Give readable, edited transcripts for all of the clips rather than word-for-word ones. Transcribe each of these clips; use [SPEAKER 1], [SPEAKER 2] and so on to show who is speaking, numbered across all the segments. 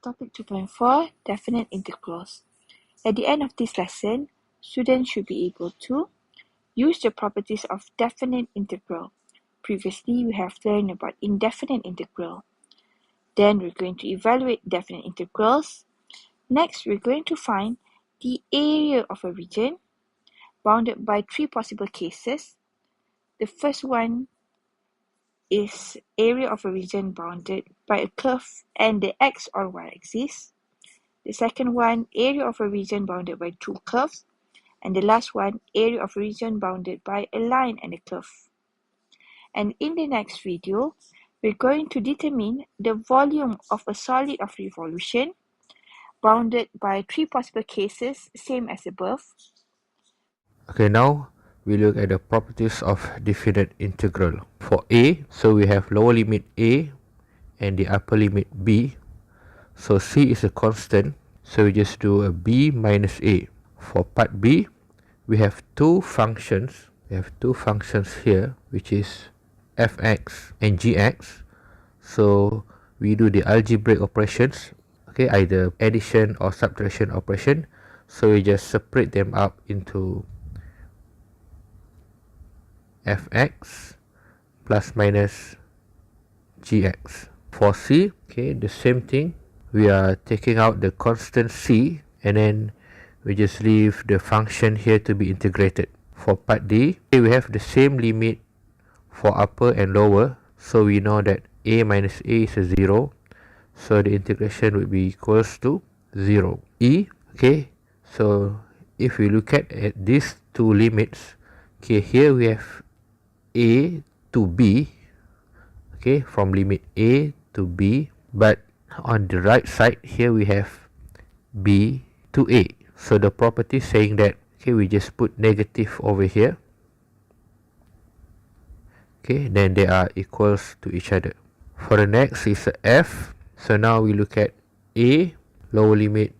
[SPEAKER 1] Topic 2.4, Definite Integrals. At the end of this lesson, students should be able to use the properties of definite integral. Previously, we have learned about indefinite integral. Then we're going to evaluate definite integrals. Next, we're going to find the area of a region bounded by three possible cases. The first one is area of a region bounded by a curve and the x or y axis. The second one, area of a region bounded by two curves. And the last one, area of a region bounded by a line and a curve. And in the next video, we're going to determine the volume of a solid of revolution bounded by three possible cases, same as above.
[SPEAKER 2] Okay, now we look at the properties of definite integral. For a, so we have lower limit a and the upper limit b. So c is a constant, so we just do a b minus a. For part b, we have two functions. We have two functions here, which is fx and gx. So we do the algebraic operations, okay, either addition or subtraction operation. So we just separate them up into fx plus minus gx. For c, okay, the same thing. We are taking out the constant c and then we just leave the function here to be integrated. For part d, okay, we have the same limit for upper and lower. So we know that a minus a is a 0. So the integration would be equals to 0. E, okay, so if we look at these two limits, okay, here we have a to b, okay, from limit a to b, but on the right side here we have b to a. So the property saying that, okay, we just put negative over here, okay, then they are equals to each other. For the next is f. So now we look at a, lower limit,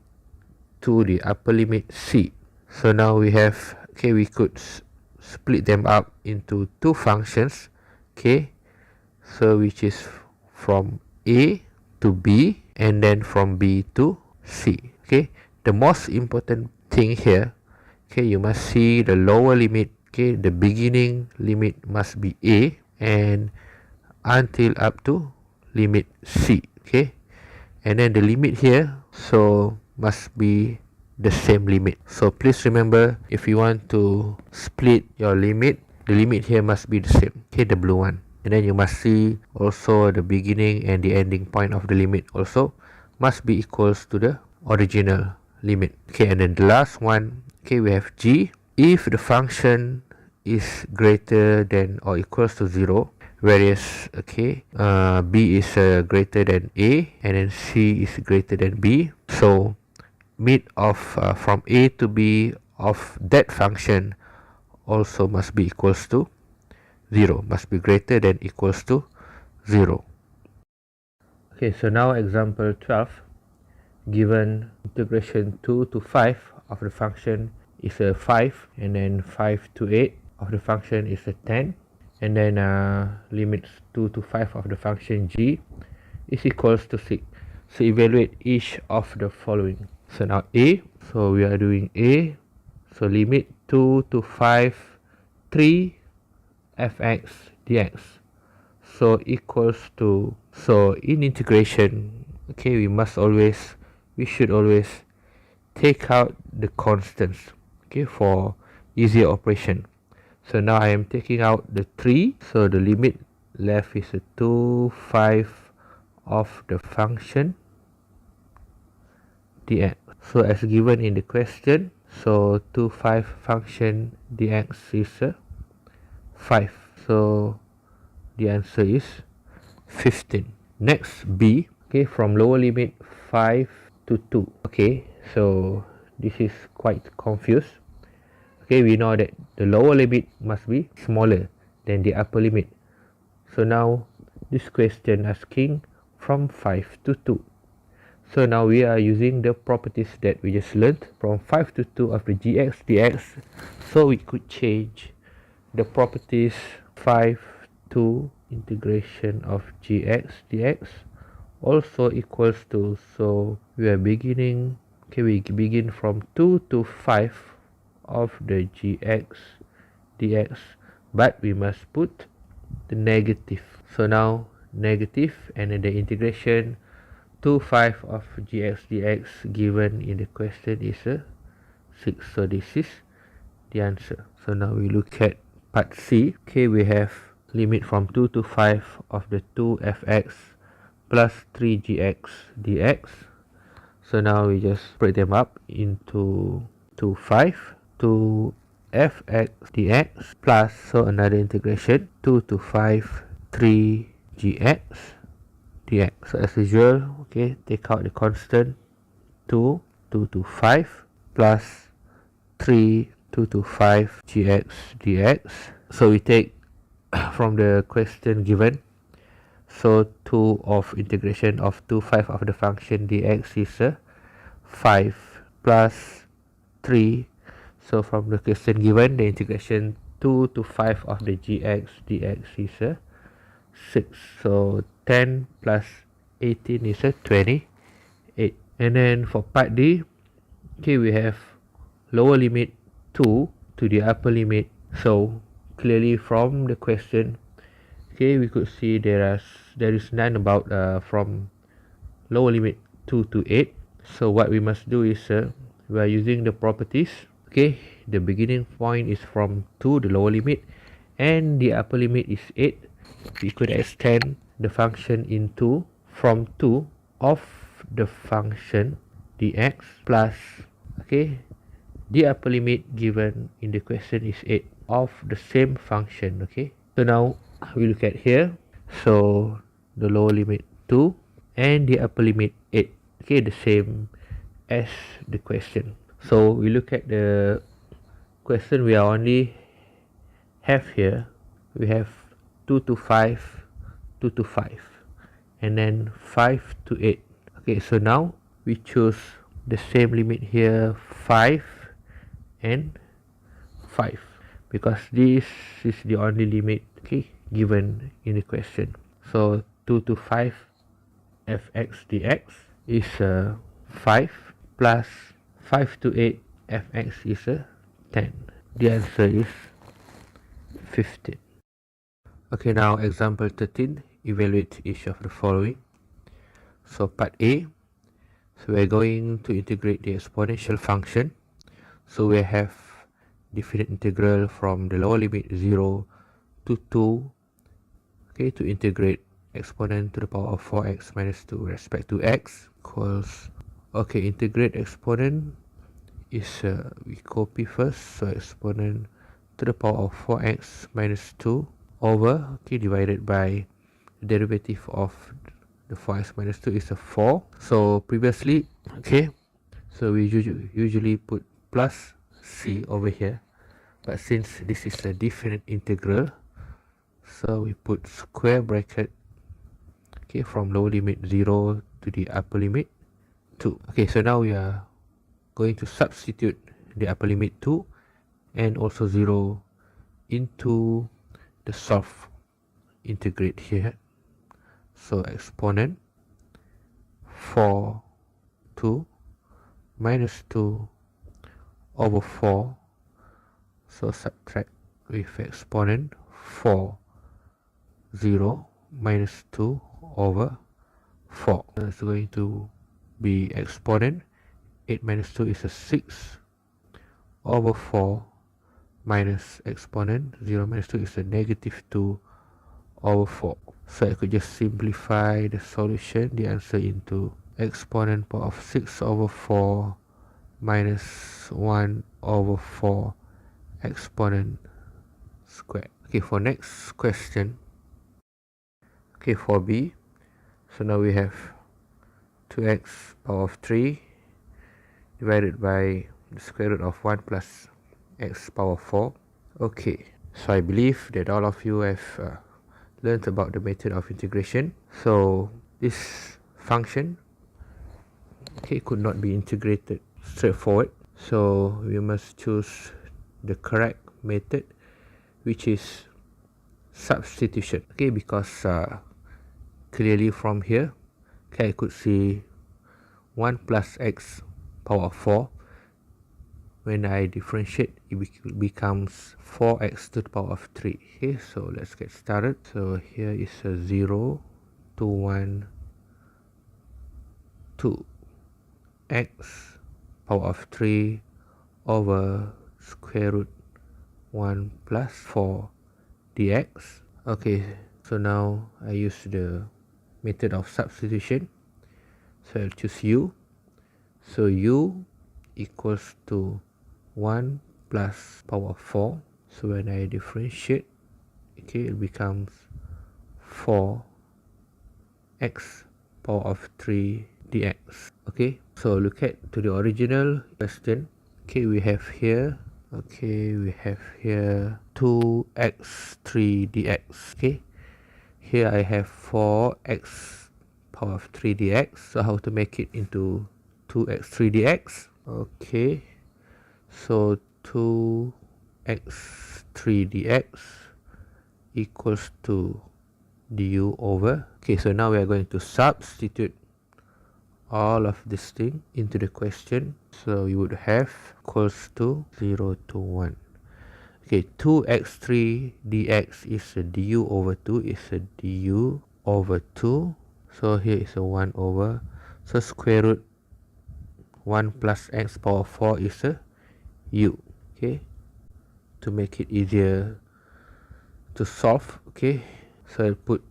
[SPEAKER 2] to the upper limit c. So now we have, okay, we could split them up into two functions, okay, so which is from a to b and then from b to c. Okay, the most important thing here, okay, you must see the lower limit, okay, the beginning limit must be a and until up to limit c, okay, and then the limit here so must be the same limit. So please remember, if you want to split your limit, the limit here must be the same, okay, the blue one, and then you must see also the beginning and the ending point of the limit also must be equals to the original limit. Okay, and then the last one, okay, we have g. If the function is greater than or equals to 0, whereas, okay, b is greater than a and then c is greater than b, so mid of from a to b of that function also must be equals to 0, must be greater than equals to 0. Okay, so now example 12, given integration 2 to 5 of the function is a 5 and then 5 to 8 of the function is a 10, and then limits 2 to 5 of the function g is equals to 6. So evaluate each of the following. So now a, so we are doing a, so limit 2 to 5, 3 fx dx, so equals to, so in integration, okay, we should always take out the constants, okay, for easier operation. So now I am taking out the 3, so the limit left is a 2, 5 of the function dx. So as given in the question, so 2, 5 function dx is 5. So the answer is 15. Next, b, okay, from lower limit 5 to 2. Okay, so this is quite confused. Okay, we know that the lower limit must be smaller than the upper limit. So now this question asking from 5 to 2. So now we are using the properties that we just learned from 5 to 2 of the gx dx. So we could change the properties 5 to integration of gx dx also equals to, so we are beginning, okay, we begin from 2 to 5 of the gx dx, but we must put the negative. So now negative, and then the integration to 5 of gx dx given in the question is a 6. So this is the answer. So now we look at part C. Okay, we have limit from 2 to 5 of the 2fx plus 3gx dx. So now we just break them up into 5 to fx dx plus, so another integration 2 to 5 3gx dx. So as usual, okay, take out the constant 2 to 5 plus 3 2 to 5 gx dx. So we take from the question given, so 2 of integration of 2 5 of the function dx is 5 plus 3. So from the question given, the integration 2 to 5 of the gx dx is 6. So 10 plus 18 is 28. And then for part D, okay, we have lower limit 2 to the upper limit. So clearly from the question, okay, we could see there is none about from lower limit 2 to 8. So what we must do is we are using the properties. Okay, the beginning point is from 2, the lower limit, and the upper limit is 8. We could extend the function into from 2 of the function dx plus, okay, the upper limit given in the question is 8 of the same function. Okay, so now we look at here. So the lower limit 2 and the upper limit 8, okay, the same as the question. So we look at the question, we are only have here, we have 2 to 5, 2 to 5, and then 5 to 8. Okay, so now we choose the same limit here, 5 and 5, because this is the only limit, okay, given in the question. So 2 to 5 fx dx is 5 plus 5 to 8 fx is 10. The answer is 15. Okay, now example 13, evaluate each of the following. So part A, so we're going to integrate the exponential function. So we have definite integral from the lower limit 0 to 2, okay, to integrate exponent to the power of 4x minus 2 respect to x equals, okay, integrate exponent is we copy first, so exponent to the power of 4x minus 2 over, okay, divided by the derivative of the 4x minus 2 is a 4. So previously, okay, so we usually put plus c over here, but since this is a definite integral, so we put square bracket, okay, from lower limit 0 to the upper limit 2. Okay, so now we are going to substitute the upper limit 2 and also 0 into the solve integrate here. So exponent 4 2 minus 2 over 4, so subtract with exponent 4 0 minus 2 over 4. It's going to be exponent 8 minus 2 is a 6 over 4 minus exponent 0 minus 2 is a negative 2 over 4. So I could just simplify the solution, the answer, into exponent power of 6 over 4 minus 1 over 4 exponent squared. Okay, for next question, okay, for B, so now we have 2x power of 3 divided by the square root of 1 plus x power 4. Okay, so I believe that all of you have learned about the method of integration. So this function, okay, could not be integrated straightforward, so we must choose the correct method, which is substitution. Okay, because clearly from here, Okay, I could see 1 plus x power of 4. When I differentiate, it becomes 4x to the power of 3. Okay, so let's get started. So here is a 0 to 1 to x power of 3 over square root 1 plus 4 dx. Okay, so now I use the method of substitution. So I'll choose u. So u equals to 1 plus power of 4. So when I differentiate, okay, it becomes 4x power of 3 dx. Okay, so look at to the original question. Okay, we have here 2x3 dx. Okay, here I have 4x power of 3 dx. So how to make it into 2x3 dx? Okay, so 2x3 dx equals to du over. Okay, so now we are going to substitute all of this thing into the question. So you would have equals to 0 to 1. Okay, 2x3 dx is a du over 2 is a du over 2. So here is a 1 over. So square root 1 plus x power 4 is a u. Okay, to make it easier to solve. Okay, so I put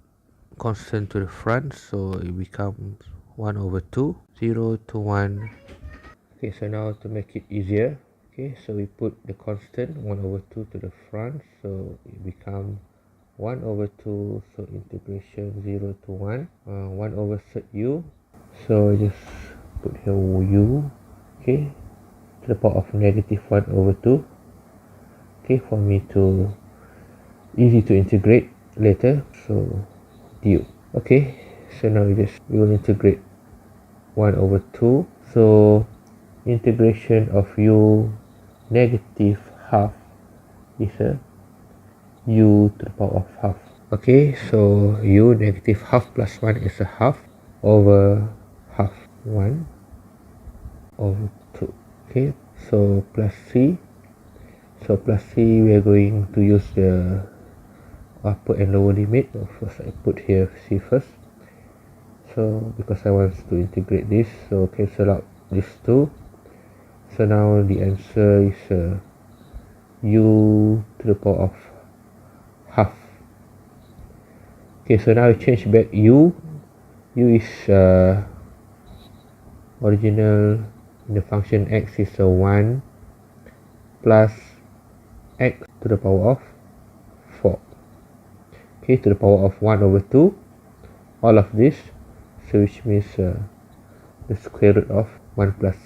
[SPEAKER 2] constant to the front, so it becomes 1 over 2, 0 to 1. Okay, so now to make it easier, okay, so we put the constant 1 over 2 to the front, so it becomes 1 over 2, so integration 0 to 1, 1 over third u, so I just put here u, okay, to the power of negative 1 over 2, okay, for me to easy to integrate later, so du. Okay, so now we will integrate 1 over 2, so integration of u negative half is a u to the power of half. Okay, so u negative half plus 1 is a half over half, 1 over 2. Okay, so plus c. So plus c, we are going to use the upper and lower limit. So first I put here c first. So because I want to integrate this, so cancel out these two. So now the answer is u to the power of half. Okay, so now I change back u. U is original in the function x is 1 plus x to the power of 4. Okay, to the power of 1 over 2. All of this, so which means the square root of 1 plus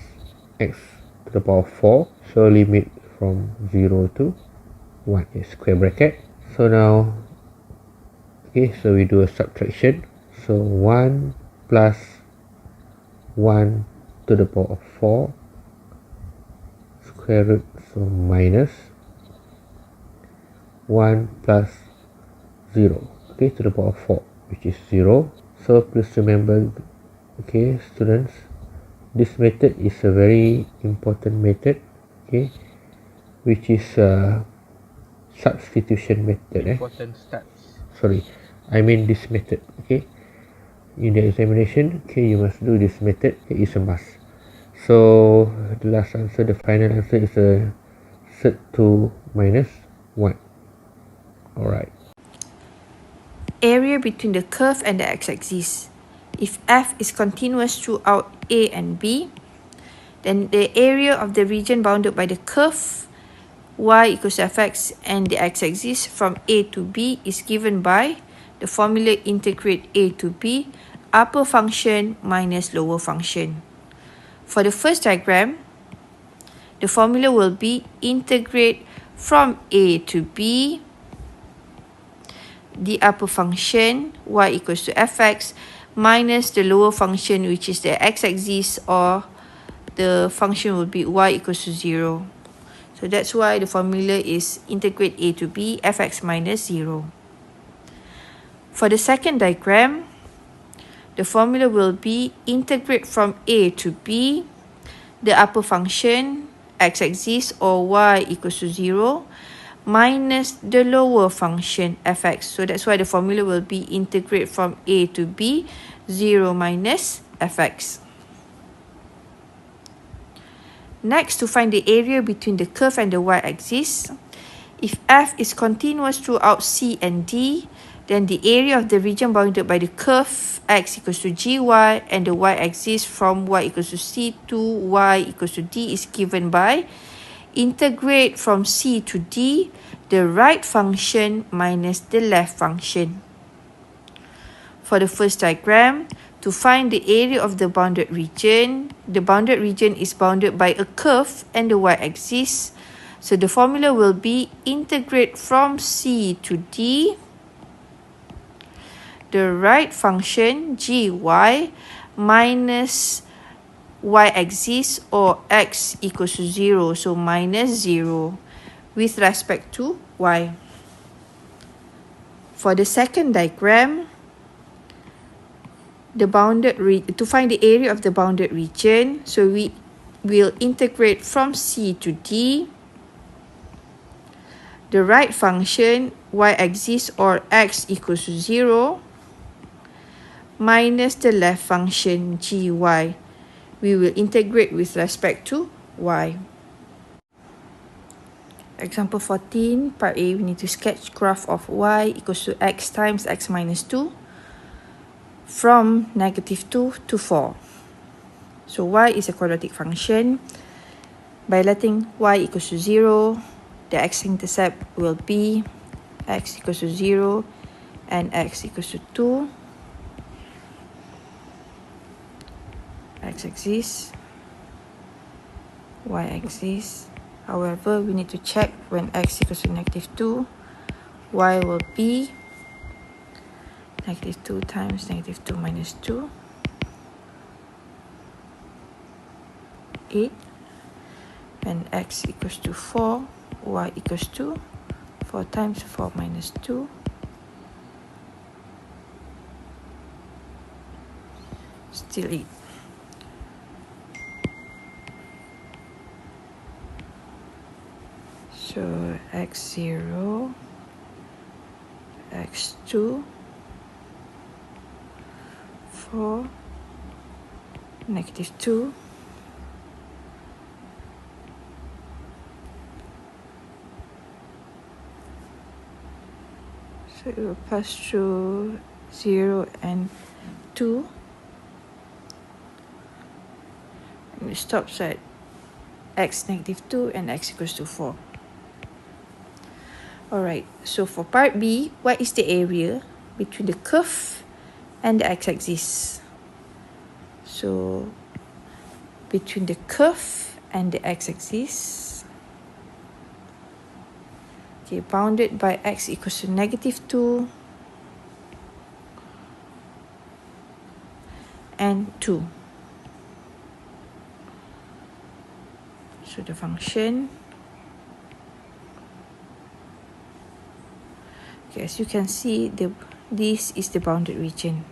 [SPEAKER 2] x to the power of 4. So limit from 0 to 1 is square bracket. So now, okay, so we do a subtraction. So 1 plus 1 to the power of 4 square root, so minus 1 plus 0, okay, to the power of 4, which is 0. So please remember, okay, students, this method is a very important method, okay, which is a substitution method. Important stats. Sorry, I mean this method. Okay, in the examination, okay, you must do this method. It is a must. So the last answer, the final answer is a third 2 minus 1. Alright.
[SPEAKER 1] Area between the curve and the x-axis. If f is continuous throughout a and b, then the area of the region bounded by the curve y equals to fx and the x-axis from a to b is given by the formula integrate a to b, upper function minus lower function. For the first diagram, the formula will be integrate from a to b, the upper function y equals to fx minus the lower function, which is the x-axis, or the function will be y equals to 0. So that's why the formula is integrate a to b, fx minus 0. For the second diagram, the formula will be integrate from a to b, the upper function x-axis or y equals to 0 minus the lower function fx. So that's why the formula will be integrate from a to b, 0 minus fx. Next, to find the area between the curve and the y-axis. If f is continuous throughout C and D, then the area of the region bounded by the curve x equals to gy and the y-axis from y equals to C to y equals to D is given by integrate from C to D, the right function minus the left function. For the first diagram, to find the area of the bounded region is bounded by a curve and the y-axis. So the formula will be integrate from C to D, the right function gy minus y-axis or x equals to 0, so minus 0 with respect to y. For the second diagram, to find the area of the bounded region, so we will integrate from C to D, the right function y-axis or x equals to 0 minus the left function gy. We will integrate with respect to y. Example 14, part A, we need to sketch graph of y equals to x times x minus 2 from -2 to 4. So y is a quadratic function. By letting y equals to 0, the x-intercept will be x equals to 0 and x equals to 2. X-axis, y-axis. However, we need to check when x equals to -2, y will be -2 times -2 minus 2, 8. When x equals to 4, y equals to 4 times 4 minus 2, still 8. So x0, x2, 4, -2, so it will pass through 0 and 2, and it stops at x -2 and x equals to 4. Alright, so for part B, what is the area between the curve and the x-axis? So between the curve and the x-axis, okay, bounded by x equals to -2 and 2. So the function, okay, as you can see, this is the bounded region.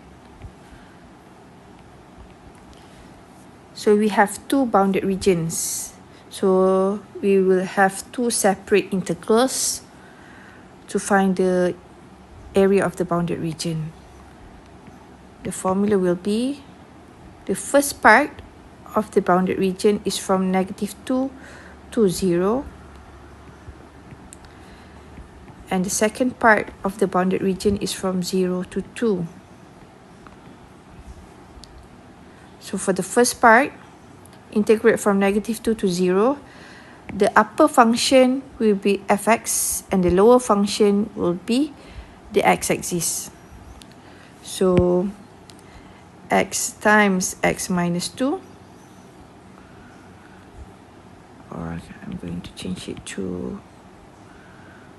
[SPEAKER 1] So we have two bounded regions. So we will have two separate integrals to find the area of the bounded region. The formula will be, the first part of the bounded region is from -2 to 0. And the second part of the bounded region is from 0 to 2. So for the first part, integrate from -2 to 0. The upper function will be fx and the lower function will be the x-axis. So x times x minus 2, or I'm going to change it to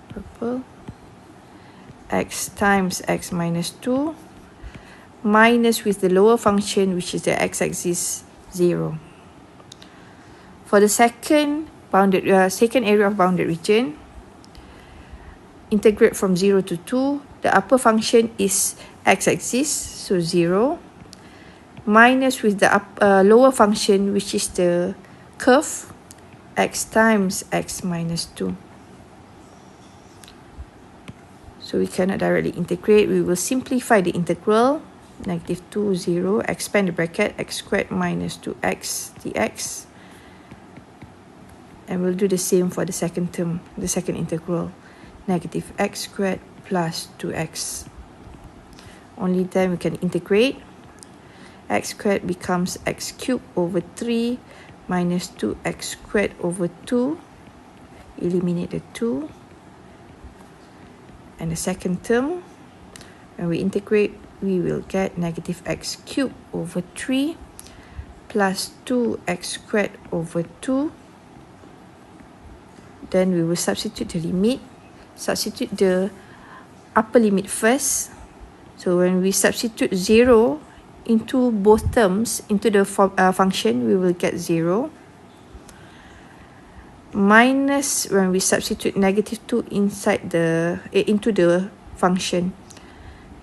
[SPEAKER 1] purple, x times x minus 2 minus with the lower function, which is the x-axis, 0. For the second area of bounded region, integrate from 0 to 2. The upper function is x-axis, so 0. minus with the lower function, which is the curve, x times x minus 2. So we cannot directly integrate. We will simplify the integral. Negative 2, 0. Expand the bracket. X squared minus 2x dx. And we'll do the same for the second term, the second integral. Negative x squared plus 2x. Only then we can integrate. X squared becomes x cubed over 3 minus 2x squared over 2. Eliminate the 2. And the second term, when we integrate, we will get negative x cubed over 3 plus 2x squared over 2. Then we will substitute the limit. Substitute the upper limit first. So when we substitute 0 into both terms, into the function, we will get 0. Minus when we substitute negative 2 inside into the function.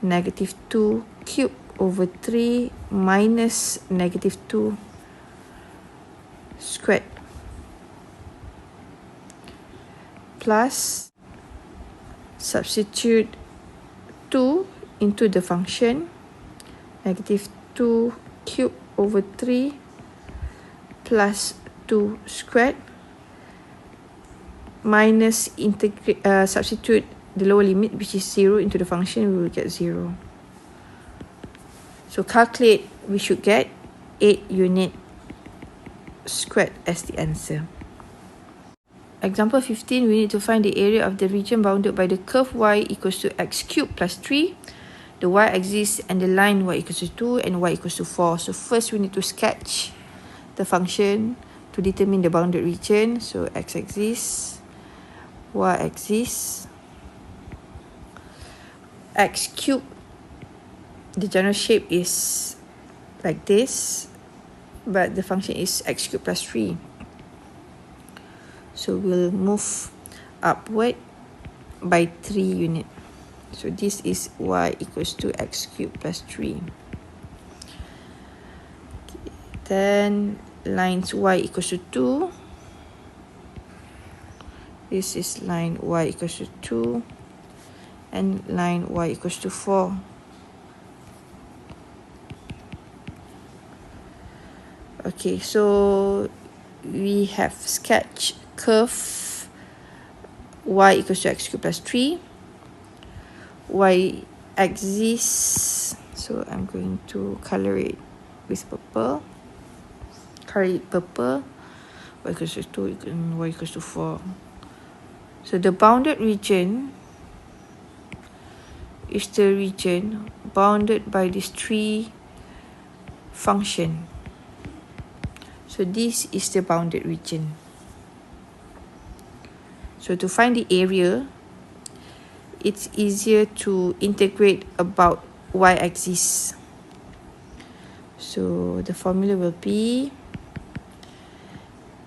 [SPEAKER 1] Negative 2 cubed over 3 minus negative 2 squared plus substitute 2 into the function. Negative 2 cubed over 3 plus 2 squared minus substitute the lower limit, which is 0, into the function. We will get 0. So calculate, we should get 8 unit squared as the answer. Example 15, we need to find the area of the region bounded by the curve y equals to x cubed plus 3, the y-axis, and the line y equals to 2 and y equals to 4. So first we need to sketch the function to determine the bounded region. So x-axis, y-axis, x cubed, the general shape is like this, but the function is x cubed plus 3. So we'll move upward by 3 unit. So this is y equals to x cubed plus 3. Then lines y equals to 2. This is line y equals to 2 and line y equals to 4. Okay, so we have sketched curve y equals to x cubed plus 3. Y-axis, so I'm going to color it with purple. Color it purple. Y equals to 2 and y equals to 4. So the bounded region is the region bounded by these 3 functions. So this is the bounded region. So to find the area, it's easier to integrate about y-axis. So the formula will be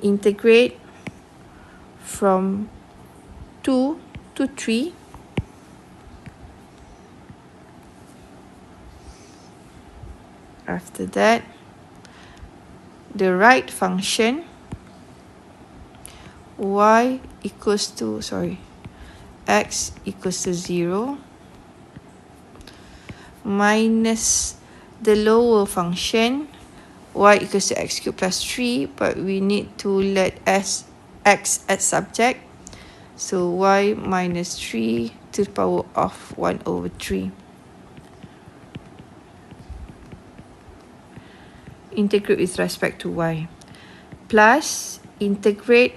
[SPEAKER 1] integrate from 2 to 3 after that the right function x equals to 0 minus the lower function y equals to x cubed plus 3, but we need to let x as subject. So y minus 3 to the power of 1 over 3. Integrate with respect to y. Plus integrate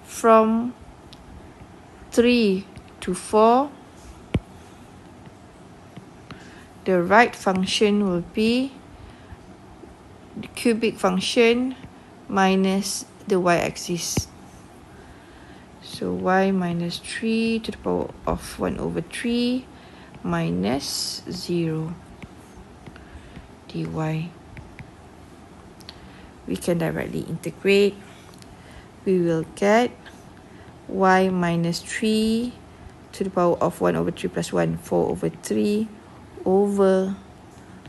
[SPEAKER 1] from 3 to 4. The right function will be the cubic function minus the y-axis. So y minus 3 to the power of 1 over 3 minus 0 dy. We can directly integrate. We will get y minus 3 to the power of 1 over 3 plus 1, 4 over 3 over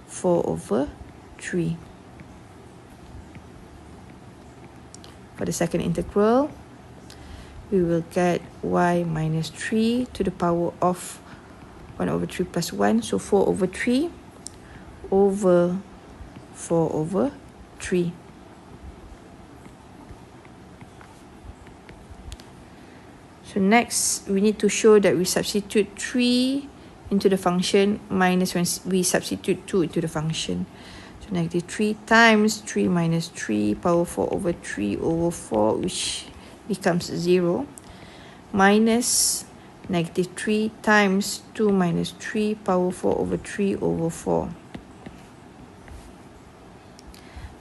[SPEAKER 1] 4 over 3. For the second integral, we will get y minus 3 to the power of 1 over 3 plus 1. So 4 over 3 over 4 over 3. So next, we need to show that we substitute 3 into the function minus when we substitute 2 into the function. So negative 3 times 3 minus 3 power 4 over 3 over 4, which becomes 0, minus negative 3 times 2 minus 3 power 4 over 3 over 4,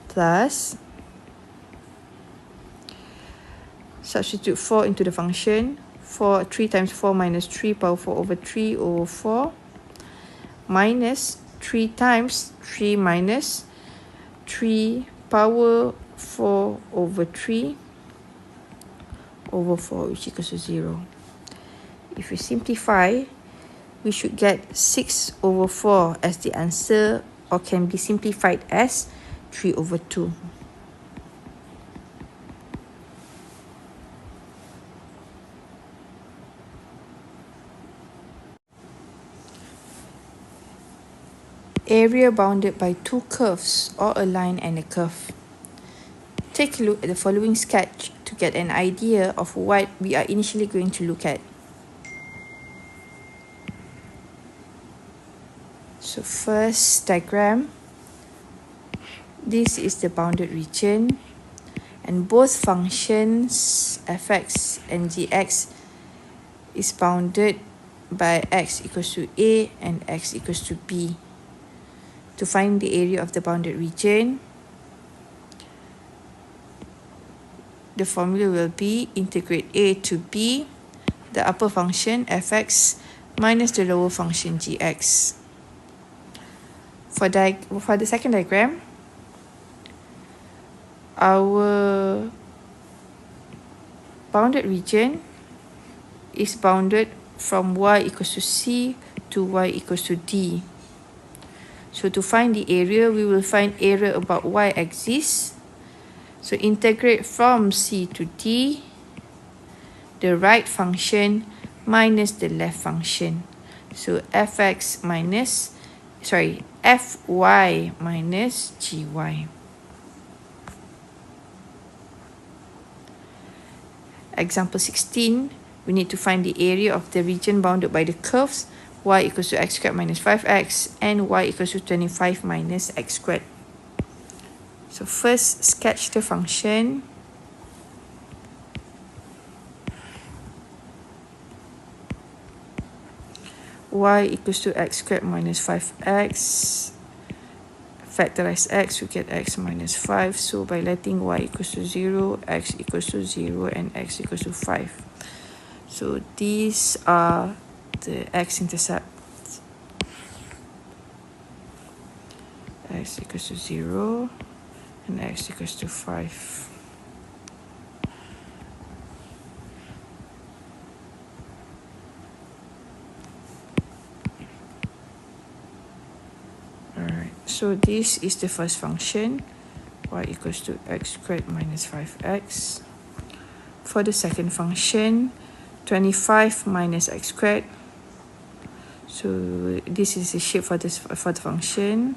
[SPEAKER 1] plus substitute 4 into the function. 3 times 4 minus 3 power 4 over 3 over 4, minus 3 times 3 minus 3 power 4 over 3 over 4, which equals to 0. If we simplify, we should get 6 over 4 as the answer, or can be simplified as 3 over 2. Area bounded by two curves or a line and a curve. Take a look at the following sketch to get an idea of what we are initially going to look at. So first diagram, this is the bounded region, and both functions fx and gx is bounded by x equals to a and x equals to b. To find the area of the bounded region, the formula will be integrate a to b, the upper function fx minus the lower function gx. For the second diagram, our bounded region is bounded from y equals to c to y equals to d. So to find the area, we will find area about y-axis. So integrate from c to d, the right function minus the left function. So fy minus gy. Example 16, we need to find the area of the region bounded by the curves y equals to x squared minus 5x and y equals to 25 minus x squared. So first, sketch the function. Y equals to x squared minus 5x. Factorize x, we get x minus 5. So by letting y equals to 0, x equals to 0, and x equals to 5. So these are the x-intercepts. X equals to 0 and x equals to 5. Alright, so this is the first function, y equals to x squared minus 5x. For the second function, 25 minus x squared. So this is the shape for the function.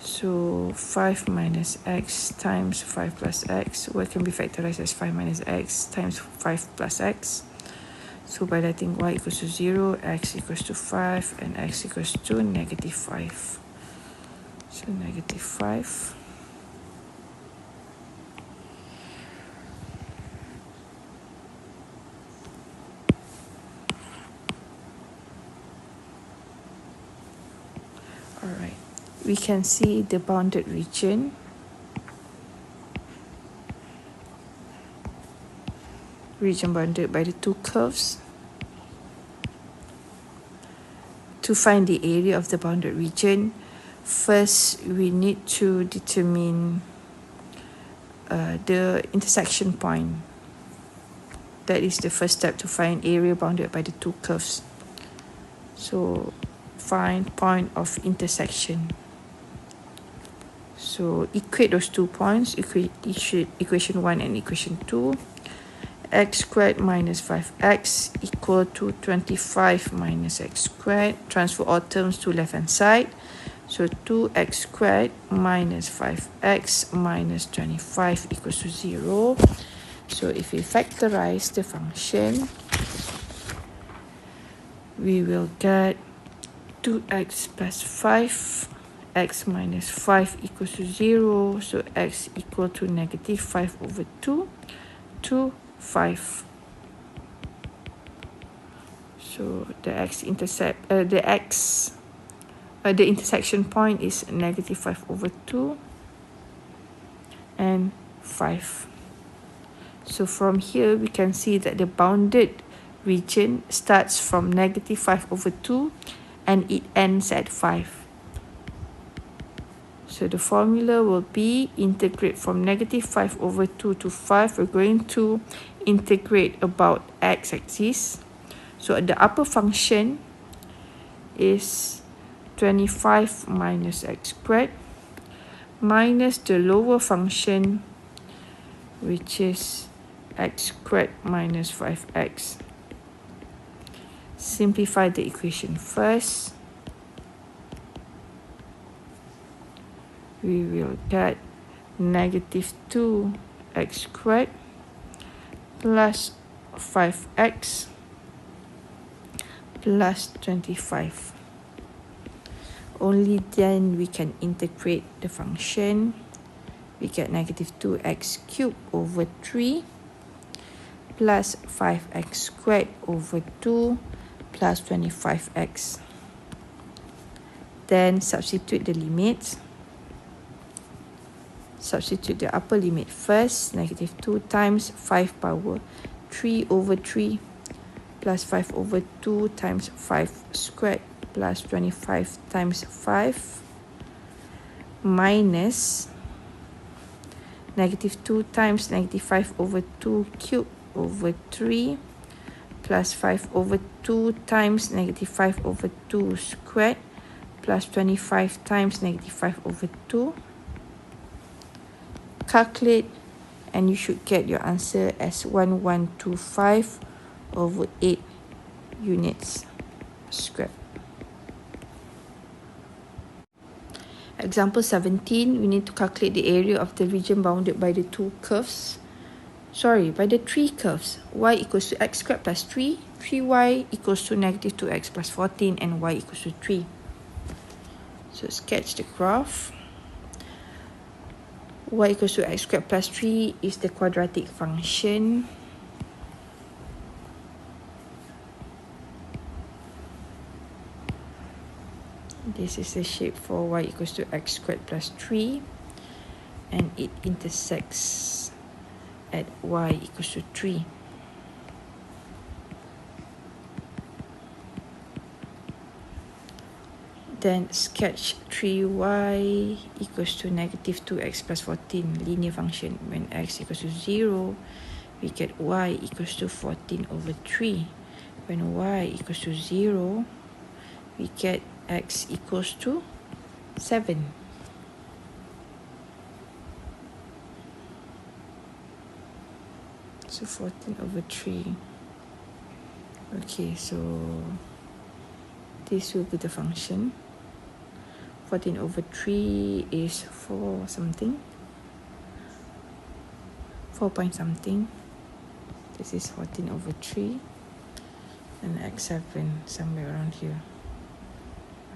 [SPEAKER 1] So 5 minus x times 5 plus x, what can be factorized as 5 minus x times 5 plus x. So by letting y equals to 0, x equals to 5, and x equals to negative 5. So negative 5. Alright, we can see the bounded region. Region bounded by the two curves. To find the area of the bounded region, first we need to determine the intersection point. That is the first step to find area bounded by the two curves. So find point of intersection. So equate those 2 points, equation 1 and equation 2. X squared minus 5x equal to 25 minus x squared. Transfer all terms to left hand side. So 2x squared minus 5x minus 25 equals to 0. So if we factorize the function, we will get 2x plus 5, x minus 5 equals to 0. So x equal to negative 5 over 2 to 5. So the the intersection point is negative 5 over 2 and 5. So from here we can see that the bounded region starts from negative 5 over 2 and it ends at 5. So the formula will be integrate from negative 5 over 2 to 5. We're going to integrate about x-axis. So the upper function is 25 minus x squared minus the lower function, which is x squared minus 5x. Simplify the equation first. We will get negative 2x squared plus 5x plus 25. Only then we can integrate the function. We get negative 2x cubed over 3 plus 5x squared over 2 plus 25x. Then substitute the limits. Substitute the upper limit first. Negative 2 times 5 power 3 over 3 plus 5 over 2 times 5 squared plus 25 times 5 minus negative 2 times negative 5 over 2 cubed over 3 plus 5 over 2 times negative 5 over 2 squared plus 25 times negative 5 over 2. Calculate and you should get your answer as 1125 over 8 units squared. Example 17, we need to calculate the area of the region bounded by the by the three curves. Y equals to x squared plus 3, 3y equals to negative 2x plus 14, and y equals to 3. So sketch the graph. Y equals to x squared plus 3 is the quadratic function. This is the shape for y equals to x squared plus 3, and it intersects at y equals to 3. Then sketch 3y equals to negative 2x plus 14 linear function. When x equals to 0, we get y equals to 14 over 3. When y equals to 0, we get x equals to 7. So 14 over 3. Okay, so this will be the function. 14 over 3 is 4 something. 4 point something. This is 14 over 3. And x7 somewhere around here.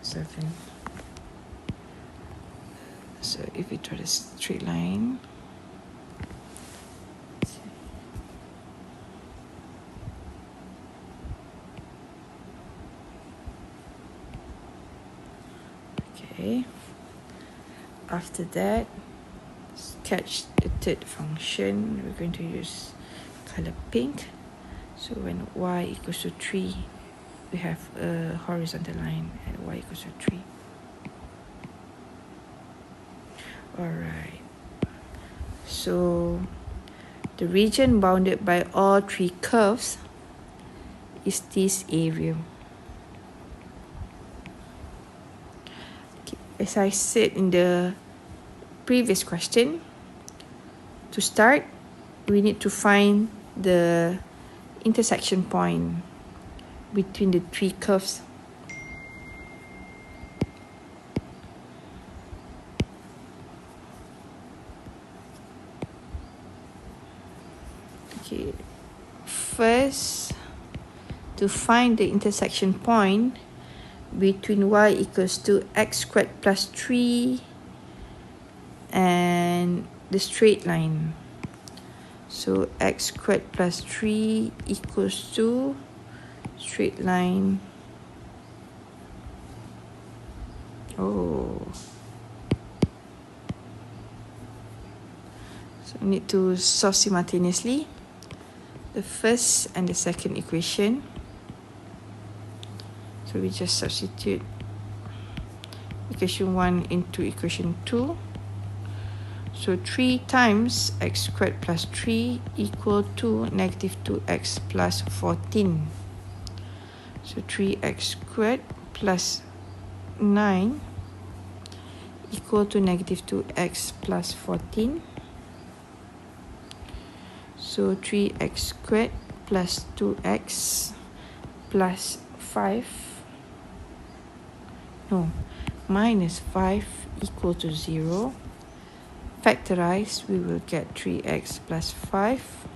[SPEAKER 1] 7. So if we draw a straight line, okay. After that, sketch the third function. We're going to use color pink. So when y equals to 3, we have a horizontal line at y equals to 3. Alright. So the region bounded by all three curves is this area. Okay. As I said in the previous question, to start, we need to find the intersection point between the three curves. Okay, first, to find the intersection point between y equals to x squared plus 3 and the straight line. So x squared plus 3 equals to straight line. Oh. So we need to solve simultaneously the first and the second equation. So we just substitute equation 1 into equation 2. So 3 times x squared plus 3 equal to negative 2x plus 14. So 3x squared plus 9 equal to negative 2x plus 14. So 3x squared plus 2x plus 5. No, minus 5 equal to 0. Factorize, we will get 3x plus 5.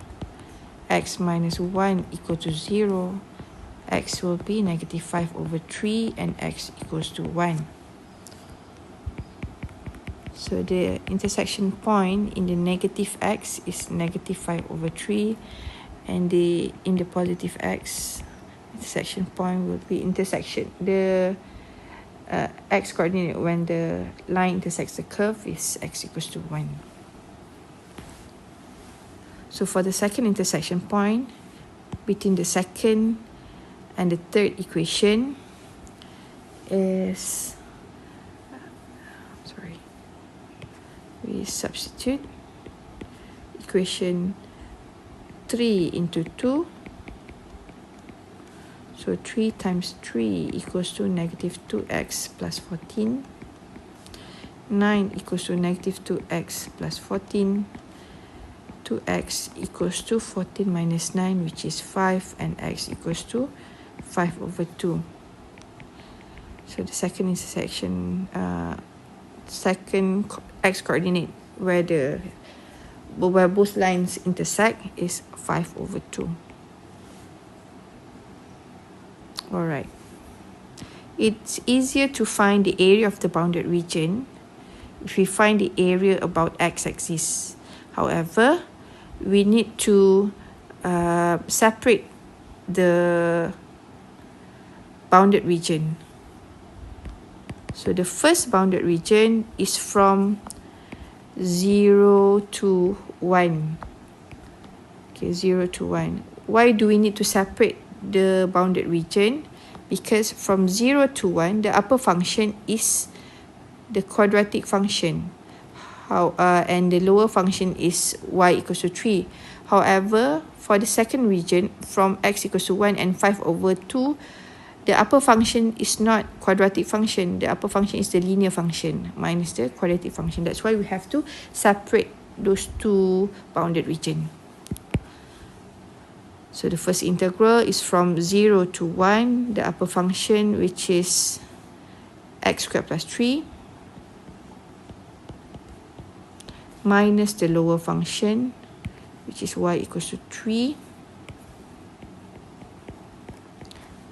[SPEAKER 1] X minus 1 equal to 0. X will be negative 5 over 3 and x equals to 1. So the intersection point in the negative x is negative 5 over 3, and in the positive x, intersection point will be the x coordinate when the line intersects the curve is x equals to 1. So for the second intersection point between the second and the third equation is, we substitute equation 3 into 2. So 3 times 3 equals to negative 2x plus 14. 9 equals to negative 2x plus 14. 2x equals to 14 minus 9, which is 5, and x equals to 5 over 2. So the second intersection, second x coordinate where both lines intersect is 5 over 2. Alright. It's easier to find the area of the bounded region if we find the area about x-axis. However, we need to separate the bounded region. So the first bounded region is from 0 to 1. Okay, 0 to 1. Why do we need to separate the bounded region? Because from 0 to 1, the upper function is the quadratic function. And the lower function is y equals to 3. However, for the second region, from x equals to 1 and 5 over 2, the upper function is not quadratic function. The upper function is the linear function minus the quadratic function. That's why we have to separate those two bounded region. So the first integral is from 0 to 1, the upper function, which is x squared plus 3, minus the lower function, which is y equals to 3,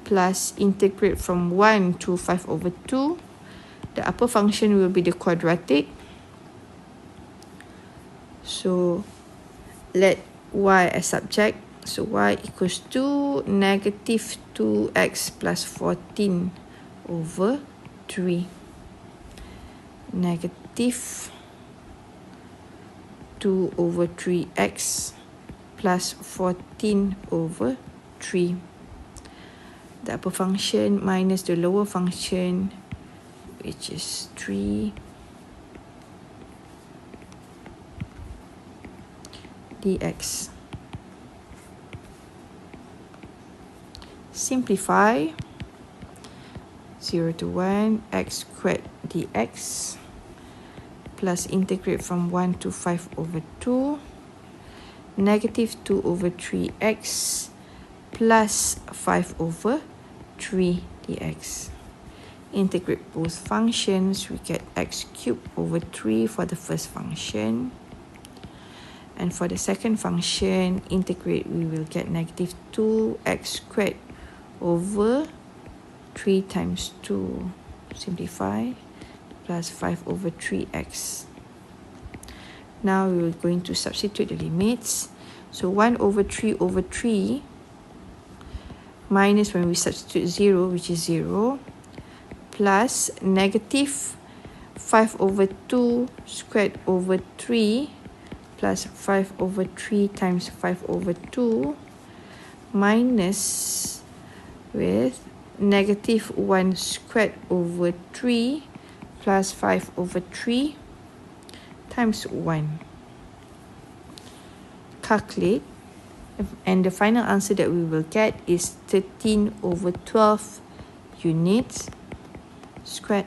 [SPEAKER 1] plus integrate from 1 to 5 over 2. The upper function will be the quadratic. So let y as subject. So y equals to negative 2x plus 14 over 3. Negative 2 over 3x plus 14 over 3. The upper function minus the lower function, which is 3 dx. Simplify 0 to 1 x squared dx plus integrate from 1 to 5 over 2, negative 2 over 3x plus 5 over 3 dx. Integrate both functions, we get x cubed over 3 for the first function. And for the second function, integrate, we will get negative 2x squared over 3 times 2, simplify, plus 5 over 3x. Now we are going to substitute the limits. So 1 over 3 minus, when we substitute 0, which is 0, plus negative 5 over 2 squared over 3 plus 5 over 3 times 5 over 2 minus with negative 1 squared over 3 plus 5 over 3 times 1. Calculate, and the final answer that we will get is 13 over 12 units squared